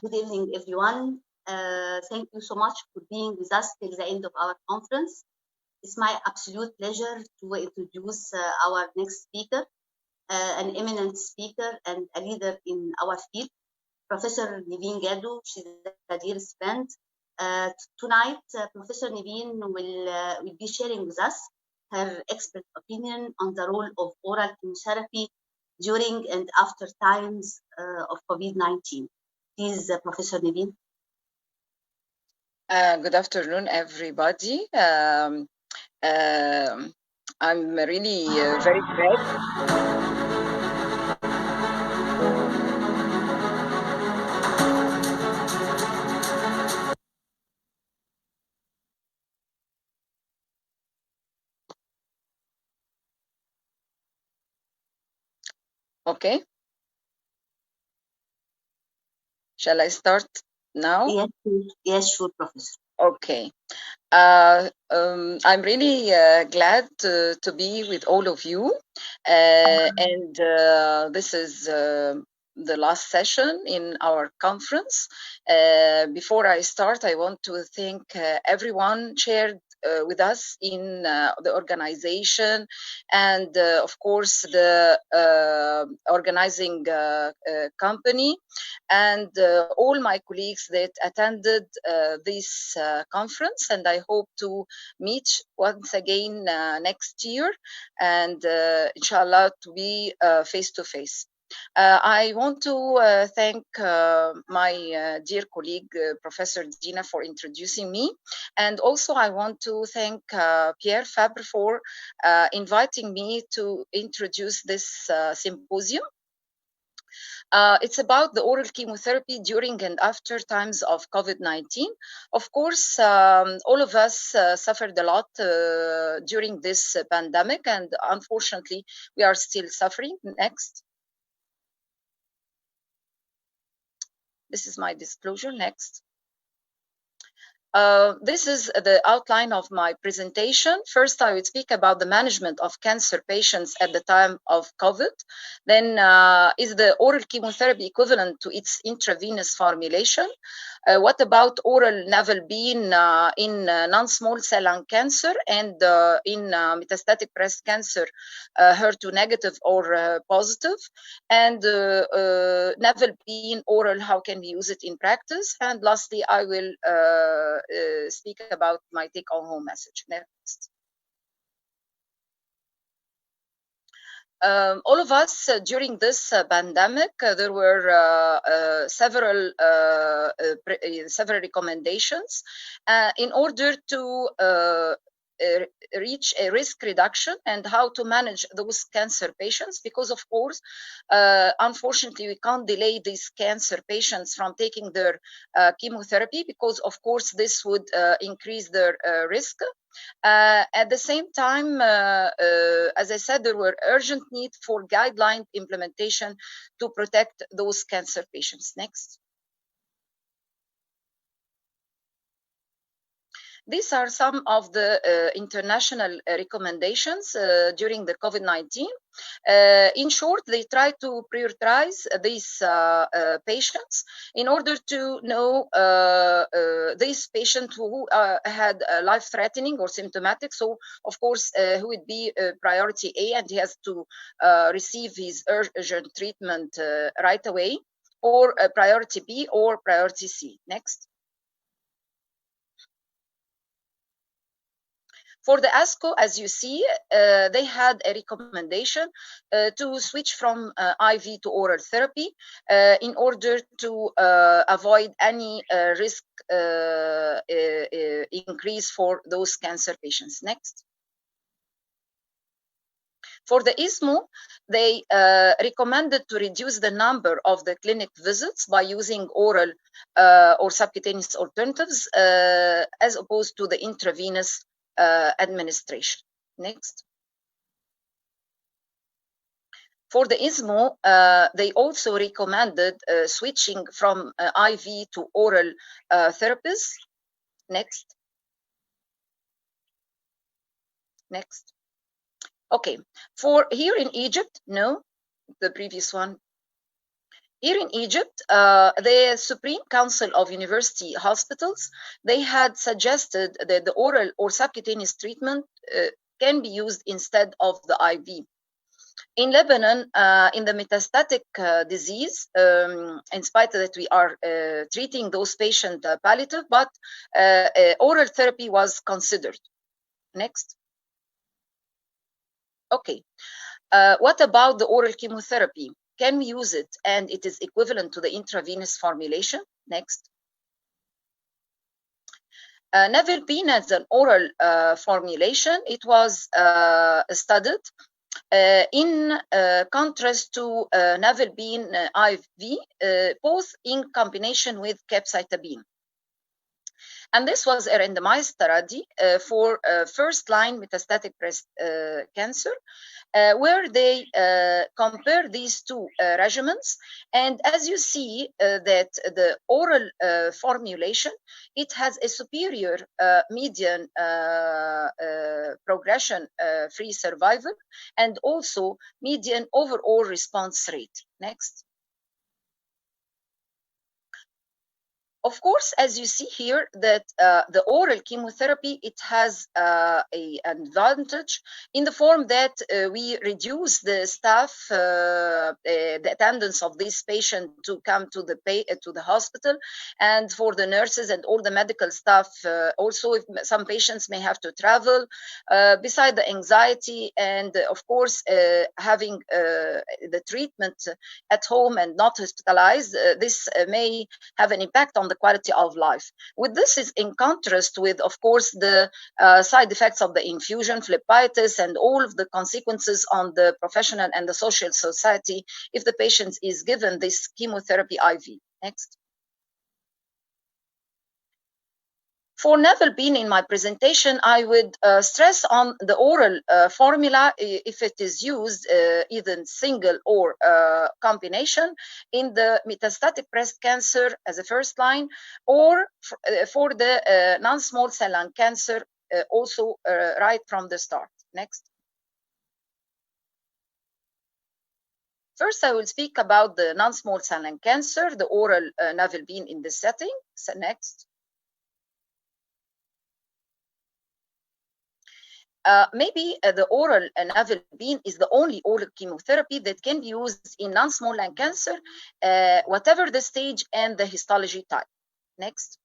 Good evening, everyone. Thank you so much for being with us till the end of our conference. It's my absolute pleasure to introduce our next speaker, an eminent speaker and a leader in our field, Professor Niveen Gaddu. She's a dear friend. Tonight, Professor Niveen will be sharing with us her expert opinion on the role of oral chemotherapy during and after times of COVID-19. Please, Professor Niveen. Good afternoon, everybody. I'm really very glad. Okay. Shall I start now? Yes, sure, Professor. Okay. I'm really glad to be with all of you. And this is the last session in our conference. Before I start, I want to thank everyone shared with us in the organization and of course the organizing company and all my colleagues that attended this conference, and I hope to meet once again next year and inshallah to be face to face. I want to thank my dear colleague, Professor Dina, for introducing me. And also I want to thank Pierre Fabre for inviting me to introduce this symposium. It's about the oral chemotherapy during and after times of COVID-19. Of course, all of us suffered a lot during this pandemic, and unfortunately, we are still suffering. Next. This is my disclosure. Next. This is the outline of my presentation. First, I will speak about the management of cancer patients at the time of COVID. Then, is the oral chemotherapy equivalent to its intravenous formulation? What about oral Navalbine in non-small cell lung cancer and in metastatic breast cancer, HER2 negative or positive? And Navalbine oral, how can we use it in practice? And lastly, I will speak about my take-home message. Next. All of us during this pandemic, there were several recommendations in order to reach a risk reduction and how to manage those cancer patients, because of course unfortunately we can't delay these cancer patients from taking their chemotherapy, because of course this would increase their risk. At the same time, as I said, there were urgent need for guideline implementation to protect those cancer patients. Next. These are some of the international recommendations during the COVID-19. In short, they try to prioritize these patients in order to know these patients who had life-threatening or symptomatic. So, of course, who would be priority A, and he has to receive his urgent treatment right away, or priority B or priority C. Next. For the ASCO, as you see, they had a recommendation to switch from IV to oral therapy in order to avoid any risk increase for those cancer patients. Next. For the ESMO, they recommended to reduce the number of the clinic visits by using oral or subcutaneous alternatives as opposed to the intravenous administration. Next. For the ESMO, they also recommended switching from IV to oral therapies. Next. Next. Okay, for here in Egypt, no, the previous one. Here in Egypt, the Supreme Council of University Hospitals, they had suggested that the oral or subcutaneous treatment can be used instead of the IV. In Lebanon, in the metastatic disease, in spite that we are treating those patients palliative, but oral therapy was considered. Next. Okay. What about the oral chemotherapy? Can we use it and it is equivalent to the intravenous formulation? Next. Nevirapine as an oral formulation, it was studied in contrast to nevirapine IV, both in combination with capecitabine. And this was a randomized study for first-line metastatic breast cancer, where they compare these two regimens. And as you see that the oral formulation, it has a superior median progression-free survival and also median overall response rate. Next. Of course, as you see here, that the oral chemotherapy, it has an advantage in the form that we reduce the staff, the attendance of this patient to come to the hospital, and for the nurses and all the medical staff. Also, if some patients may have to travel, beside the anxiety and of course having the treatment at home and not hospitalized, this may have an impact on the quality of life. With this is in contrast with, of course, the side effects of the infusion, phlebitis, and all of the consequences on the professional and the social society if the patient is given this chemotherapy IV. Next. For nevirapine in my presentation, I would stress on the oral formula if it is used either single or combination in the metastatic breast cancer as a first line, or for the non-small cell lung cancer also right from the start. Next. First, I will speak about the non-small cell lung cancer, the oral nevirapine in this setting. So next. Maybe the oral nevirapine is the only oral chemotherapy that can be used in non-small lung cancer, whatever the stage and the histology type. Next.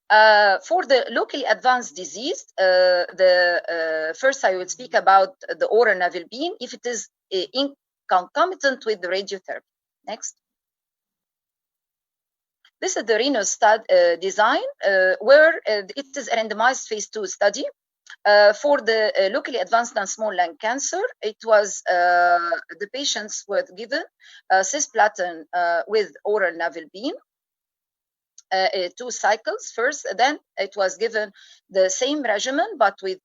For the locally advanced disease, first I will speak about the oral nevirapine if it is concomitant with the radiotherapy. Next. This is the Reno design, where it is a randomized phase 2 study. For the locally advanced non-small lung cancer, it was the patients were given cisplatin with oral nevirapine, 2 cycles first. Then it was given the same regimen but with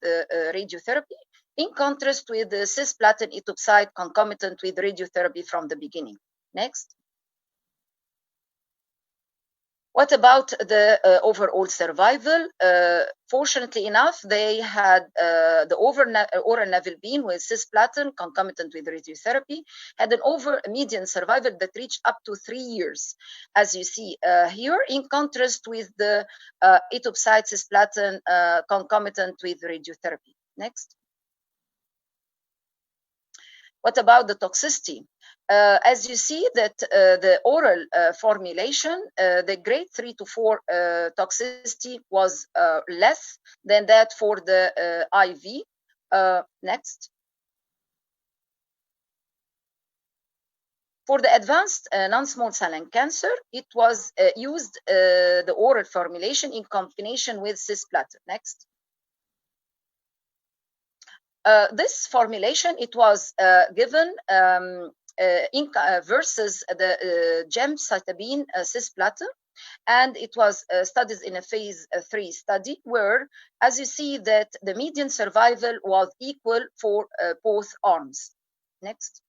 radiotherapy, in contrast with the cisplatin etoposide concomitant with radiotherapy from the beginning. Next. What about the overall survival? Fortunately enough, they had the oral nevirapine with cisplatin concomitant with radiotherapy had an median survival that reached up to 3 years, as you see here, in contrast with the etoposide cisplatin concomitant with radiotherapy. Next. What about the toxicity? As you see that the oral formulation, the grade 3 to 4 toxicity was less than that for the IV. Next. For the advanced non-small cell lung cancer, it was used the oral formulation in combination with cisplatin. Next. This formulation, it was given versus the gemcitabine cisplatin, and it was studied in a phase 3 study where, as you see, that the median survival was equal for both arms. Next.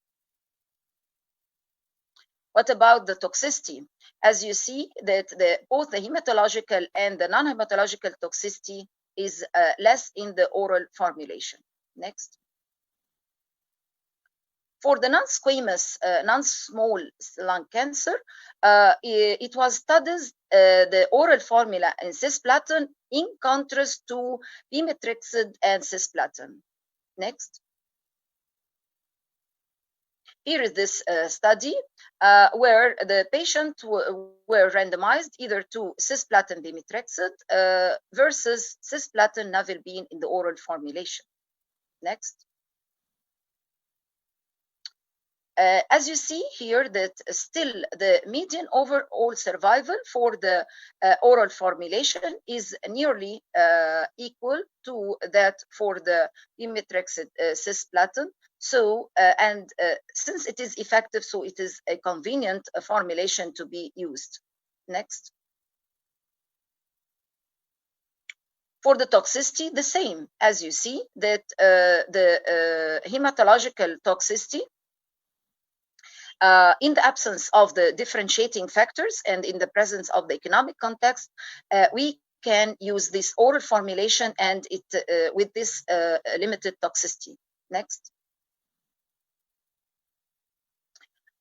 What about the toxicity? As you see that both the hematological and the non-hematological toxicity is less in the oral formulation. Next. For the non-squamous, non-small lung cancer, it was studied the oral formula in cisplatin in contrast to pemetrexed and cisplatin. Next. Here is this study where the patient were randomized either to cisplatin pemetrexed versus cisplatin navalbine in the oral formulation. Next. As you see here, that still the median overall survival for the oral formulation is nearly equal to that for the pemetrexed cisplatin. So, since it is effective, so it is a convenient formulation to be used. Next. For the toxicity, the same. As you see, that the hematological toxicity, in the absence of the differentiating factors and in the presence of the economic context, we can use this oral formulation and it with this limited toxicity. Next.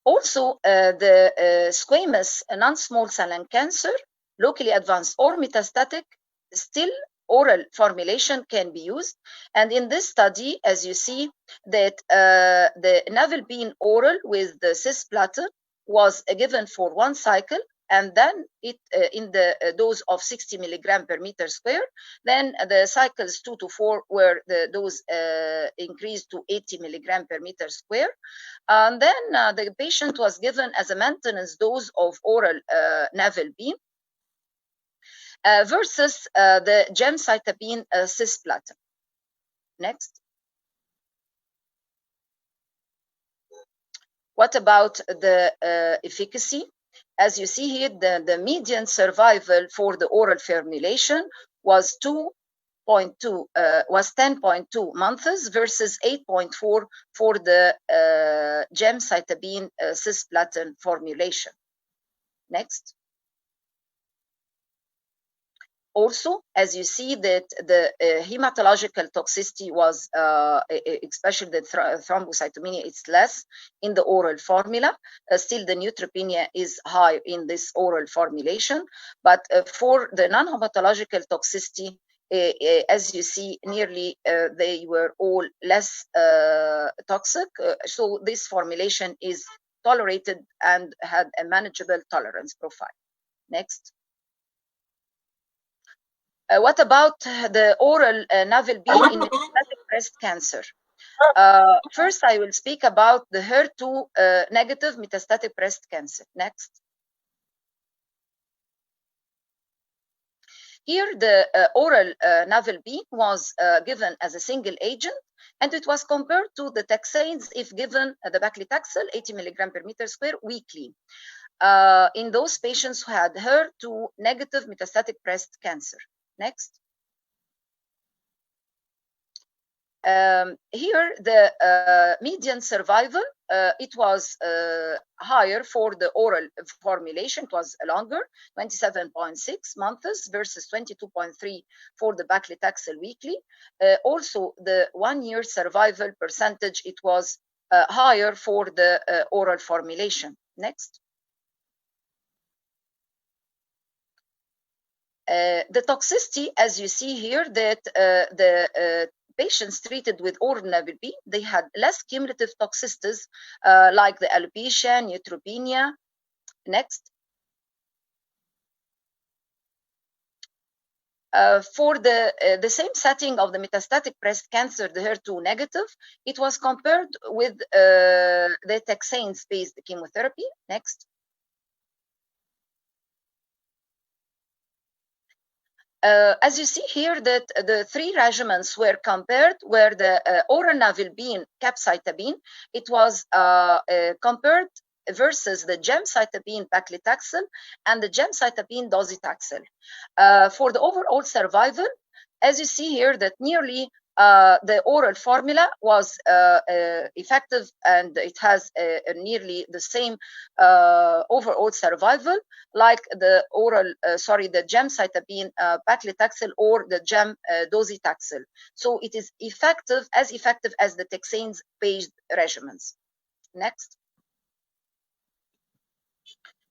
Also, the squamous non-small cell lung cancer, locally advanced or metastatic, still oral formulation can be used. And in this study, as you see, that the navalbine oral with the cisplatin was given for 1 cycle, and then it in the dose of 60 milligram per meter square. Then the cycles 2 to 4 were the dose increased to 80 milligram per meter square. And then the patient was given as a maintenance dose of oral navalbine versus the gemcitabine cisplatin. Next. What about the efficacy? As you see here, the median survival for the oral formulation was 10.2 months versus 8.4 for the gemcitabine cisplatin formulation. Next. Also, as you see that the hematological toxicity was, especially the thrombocytopenia, it's less in the oral formula. Still, the neutropenia is high in this oral formulation. But for the non-hematological toxicity, as you see, nearly they were all less toxic. So this formulation is tolerated and had a manageable tolerance profile. Next. What about the oral navalbine in metastatic breast cancer? First, I will speak about the HER2 negative metastatic breast cancer. Next. Here, the oral navalbine was given as a single agent, and it was compared to the taxanes if given the paclitaxel 80 milligram per meter square weekly in those patients who had HER2 negative metastatic breast cancer. Next. Here, the median survival, it was higher for the oral formulation. It was longer, 27.6 months versus 22.3 for the paclitaxel weekly. Also, the 1-year survival percentage, it was higher for the oral formulation. Next. The toxicity, as you see here, that the patients treated with oral navalbine, they had less cumulative toxicities like the alopecia, neutropenia. Next. For the same setting of the metastatic breast cancer, the HER2 negative, it was compared with the taxanes-based chemotherapy. Next. As you see here, that the 3 regimens were compared, where the oral navalbine capecitabine, it was compared versus the gemcitabine paclitaxel and the gemcitabine docetaxel. For the overall survival, as you see here, that nearly the oral formula was effective, and it has nearly the same overall survival like the oral, the gemcitabine paclitaxel or the gem docetaxel. So it is effective as the taxanes-based regimens. Next.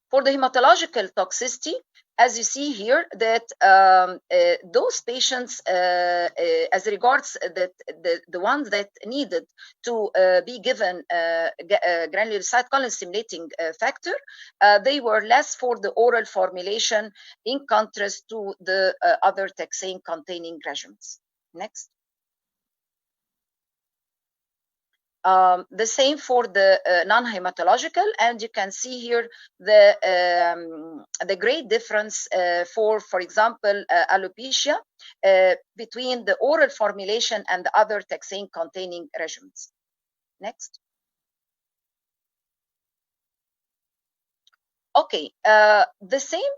For the hematological toxicity, as you see here, that those patients, as regards the ones that needed to be given granulocyte colony stimulating factor, they were less for the oral formulation in contrast to the other taxane containing regimens. Next. The same for the non-hematological, and you can see here the great difference for example, alopecia between the oral formulation and the other taxane containing regimens. Next. Okay, the same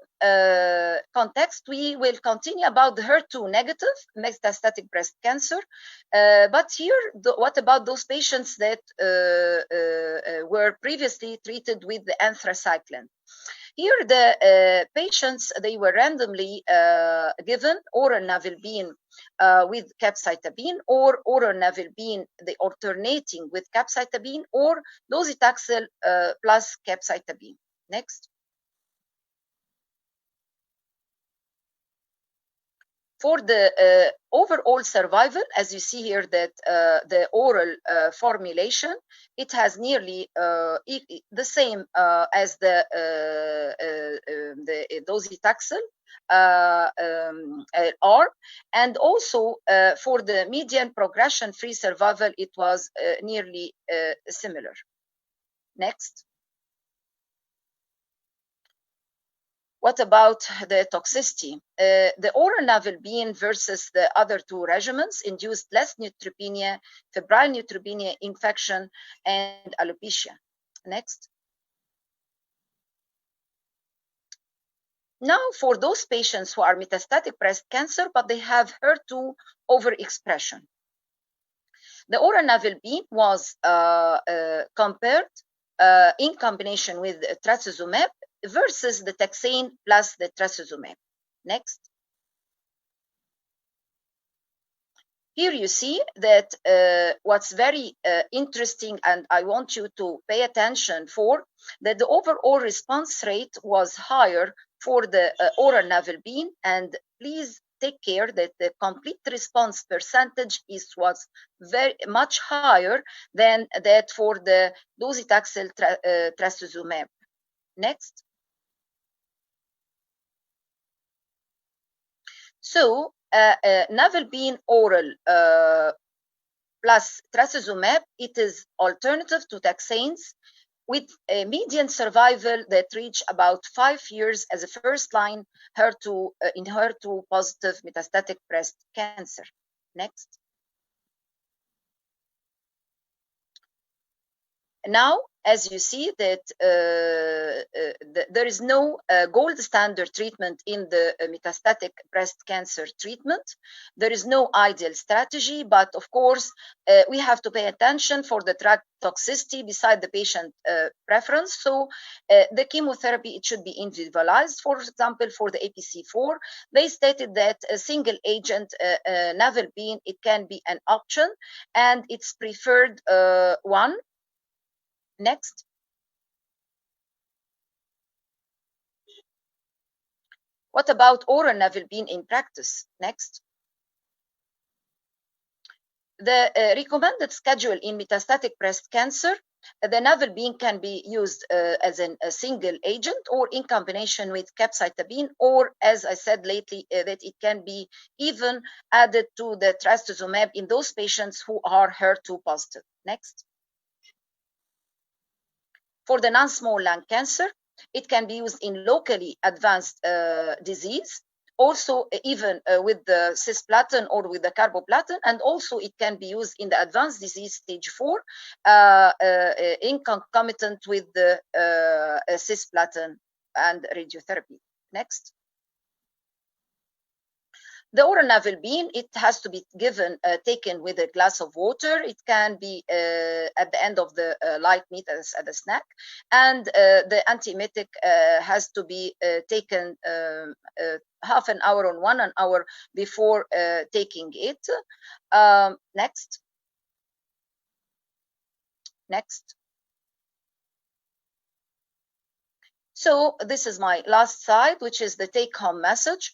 context, we will continue about the HER2 negative metastatic breast cancer. But here, what about those patients that were previously treated with the anthracycline? Here, the patients, they were randomly given oral navalbine with capecitabine, or oral navalbine, the alternating with capecitabine, or docetaxel plus capecitabine. Next. For the overall survival, as you see here, that the oral formulation, it has nearly the same as the docetaxel arm, and also for the median progression-free survival, it was nearly similar. Next. What about the toxicity? The oral navalbine versus the other two regimens induced less neutropenia, febrile neutropenia, infection, and alopecia. Next. Now, for those patients who are metastatic breast cancer, but they have HER2 overexpression, the oral navalbine was compared in combination with trastuzumab versus the taxane plus the trastuzumab. Next. Here you see that what's very interesting, and I want you to pay attention for, that the overall response rate was higher for the oral navalbine, and please take care that the complete response percentage was very much higher than that for the docetaxel trastuzumab. Next. So navalbine oral plus trastuzumab, it is alternative to taxanes with a median survival that reach about 5 years as a first-line HER2 in HER2 positive metastatic breast cancer. Next. Now, as you see that there is no gold standard treatment in the metastatic breast cancer treatment. There is no ideal strategy, but of course, we have to pay attention for the drug toxicity beside the patient preference. So the chemotherapy, it should be individualized. For example, for the APC4, they stated that a single agent navalbine, it can be an option, and it's preferred one. Next. What about oral navalbine in practice? Next. The recommended schedule in metastatic breast cancer, the navalbine can be used as a single agent or in combination with capecitabine, or as I said lately, that it can be even added to the trastuzumab in those patients who are HER2 positive. Next. For the non-small lung cancer, it can be used in locally advanced disease, also even with the cisplatin or with the carboplatin, and also it can be used in the advanced disease stage 4 in concomitant with the cisplatin and radiotherapy. Next. The oral navalbine, it has to be given, taken with a glass of water. It can be at the end of the light meat as a snack. And the antiemetic has to be taken half an hour or 1 hour before taking it. Next. Next. So this is my last slide, which is the take-home message.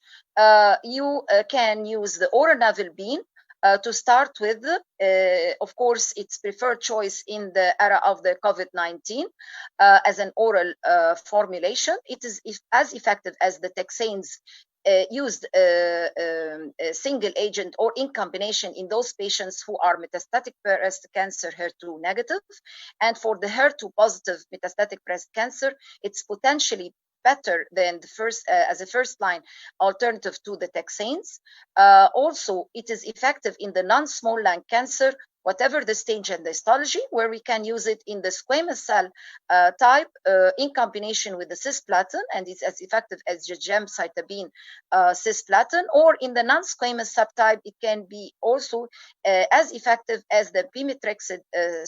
You can use the oral navalbine to start with. Of course, it's preferred choice in the era of the COVID-19 as an oral formulation. It is as effective as the taxanes used single agent or in combination in those patients who are metastatic breast cancer HER2 negative. And for the HER2 positive metastatic breast cancer, it's potentially better than the first as a first line alternative to the taxanes. Also, it is effective in the non-small lung cancer, whatever the stage and the histology, where we can use it in the squamous cell type in combination with the cisplatin, and it's as effective as the gemcitabine cisplatin, or in the non-squamous subtype, it can be also as effective as the pemetrexed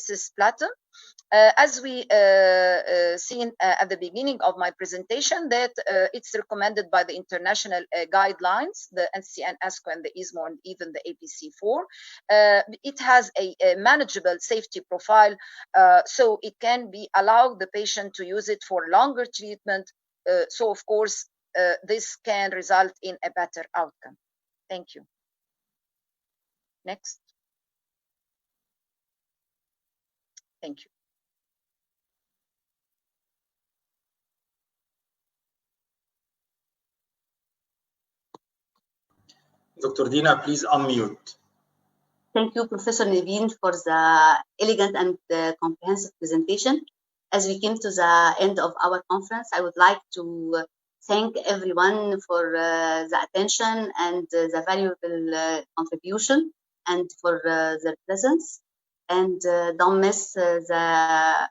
cisplatin. As we seen at the beginning of my presentation, that it's recommended by the international guidelines, the NCCN, ASCO, and the ISMO, and even the APC4. It has a manageable safety profile, so it can be allow the patient to use it for longer treatment. So of course, this can result in a better outcome. Thank you. Next. Thank you. Dr. Dina, please unmute. Thank you, Professor Naveen, for the elegant and comprehensive presentation. As we came to the end of our conference, I would like to thank everyone for the attention and the valuable contribution and for their presence. And don't miss the